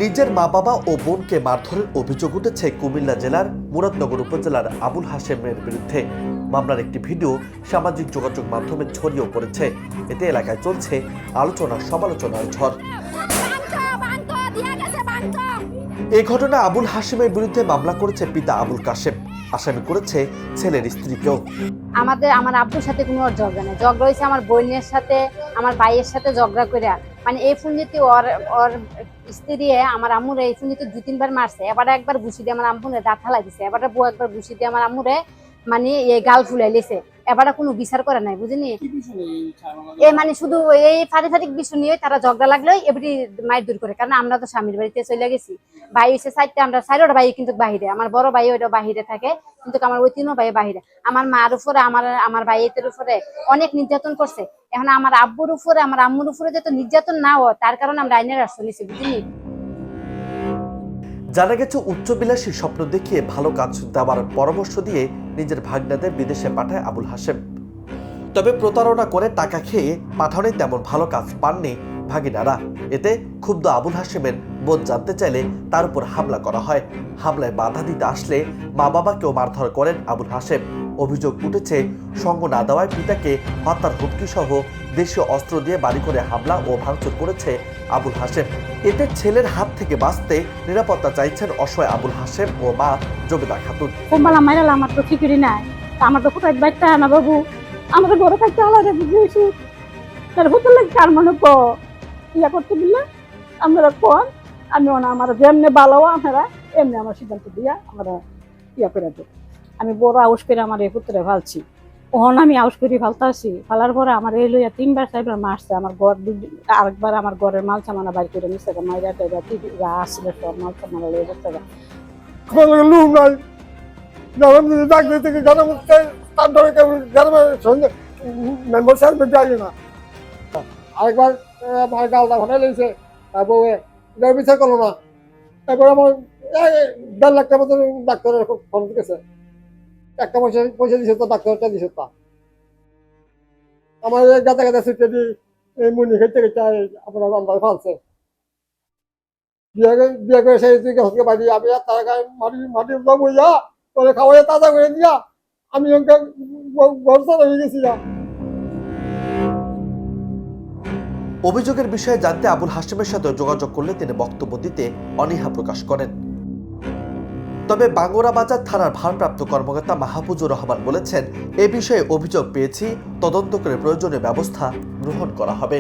নিজের মা বাবা ও বোনকে মারধরের অভিযোগ উঠেছে কুমিল্লা জেলার মুরাদনগর উপজেলার আবুল হাশেমের বিরুদ্ধে। মামলার একটি ভিডিও সামাজিক যোগাযোগ মাধ্যমে ছড়িয়ে পড়েছে। এতে এলাকায় চলছে আলোচনা সমালোচনার ঝড়। এই ঘটনা আবুল হাশেমের বিরুদ্ধে মামলা করেছে পিতা আবুল কাশেম, আসামি করেছে ছেলের স্ত্রীকেও। আমার আব্বুর সাথে কোনো ঝগড়া নেই, ঝগড়া হয়েছে আমার বোনের সাথে, আমার ভাইয়ের সাথে ঝগড়া করে। মানে এই ফুঞ্জিতে ওর স্ত্রী আমার আম্মুরে এই ফুঞ্জিতে 2-3 বার মারছে। এবার একবার ঘুষি দিয়ে আমার আম্মুরে দাঁত হালাই দিছে, এবার বউ একবার ঘুষি দিয়ে আমার আম্মুরে মানে এই গাল ফুলাই লেছে। এবার কোনো বিচার করে নাই, বুঝিনি। মানে শুধু এই পারিবারিক বিষয় নিয়ে তারা ঝগড়া লাগলেই এবারে মায়ের দূর করে, কারণ আমরা তো স্বামীর বাড়িতে চলে গেছি। ভাই হচ্ছে 4টা, আমরা 4টা ভাই কিন্তু বাহিরে। আমার বড় ভাই ওইটা বাহিরে থাকে, কিন্তু আমার ওই 3 ভাই বাহিরে। আমার মার উপরে আমার ভাইয়ের উপরে অনেক নির্যাতন করছে। এখন আমার আব্বুর উপরে আমার আম্মুর উপরে যত নির্যাতন না হয়, তার কারণে আমরা আইনের রাস্তা নিয়েছি, বুঝিনি। জানা গেছে উচ্চবিলাসী স্বপ্ন দেখিয়ে ভালো কাজ দেওয়ার পরামর্শ দিয়ে নিজের ভাগ্নাদের বিদেশে পাঠায় আবুল হাশেম। তবে প্রতারণা করে টাকা খেয়ে পাঠানো তেমন ভালো কাজ পাননি ভাগিনারা। এতে ক্ষুব্ধ আবুল হাশেমের বোন জানতে চাইলে তার উপর হামলা করা হয়। হামলায় বাধা দিতে আসলে মা বাবাকেও মারধর করেন আবুল হাশেম। অভিযোগ উঠেছে সঙ্গ না দেওয়ায় পিতাকে হত্যার হুমকি সহ দেশীয় অস্ত্র দিয়ে বাড়ি করে হামলা ও ভাঙচুর করেছে আবুল হাশেম। এতে ছেলের হাত থেকে বাঁচতে নিরাপত্তা চাইছেন অসহায় আবুল হাশেম ও মা জবেদা খাতুন। আমার তো ফিকিরি নাই, আমার তো কোথায় বাইকটা না বাবু, আমাদের বড় থাকতে আলাদা বুঝেছি। তার ভূতের লাগে কার মনে ইয়া করতে দিলে আমরা কন আমি আমার যেমনি ভালো আপনারা এমনি আমার সিদ্ধান্ত দিয়া আমরা ইয়া করে দেব। আমি বড় আউস করে আমার এই পুত্রে ফালছি, ওহন আমি আউস করে ফালতে আসি। ফালার পরে আমার এই লইয়া 3 বার 4 বার মারছে। আমার ঘর আরেকবার আমার ঘরের মাল সামানা বাইর করে নিচ্ছে, মাইরা টাইরা যা আসলে সব মাল সামানা লয়ে যাচ্ছে। লোক নাই ডাক্তার থেকে মেম্বার সাহেব যাই না। আরেকবার আমার গালটা ঘটাই লেগেছে, বউয়ে বিচার করলো না। তারপর আমার 1.5 লাখ টাকা মতো ডাক্তারের ফোন গেছে, একটা পয়সা দিছে তো ডাক্তারটা দিছে তা। আমার গাদা গাদা ছুটে দিয়ে এই মুনি খেতে খেতে আপনার আন্দাজ ফালছে। বিয়ে করে সেই তুই হসকে বাড়ি আমি আর তার গায়ে মাটি বইয়া তোরে খাওয়াইয়া তাজা করে দিয়া আমি ঘর হয়ে গেছি। অভিযোগের বিষয়ে জানতে আবুল হাশেমের সাথে যোগাযোগ করলে তিনি বক্তব্য দিতে অনীহা প্রকাশ করেন। তবে বাঙ্গুরাবাজার থানার ভারপ্রাপ্ত কর্মকর্তা মাহফুজুর রহমান বলেছেন, এ বিষয়ে অভিযোগ পেয়েছি, তদন্ত করে প্রয়োজনীয় ব্যবস্থা গ্রহণ করা হবে।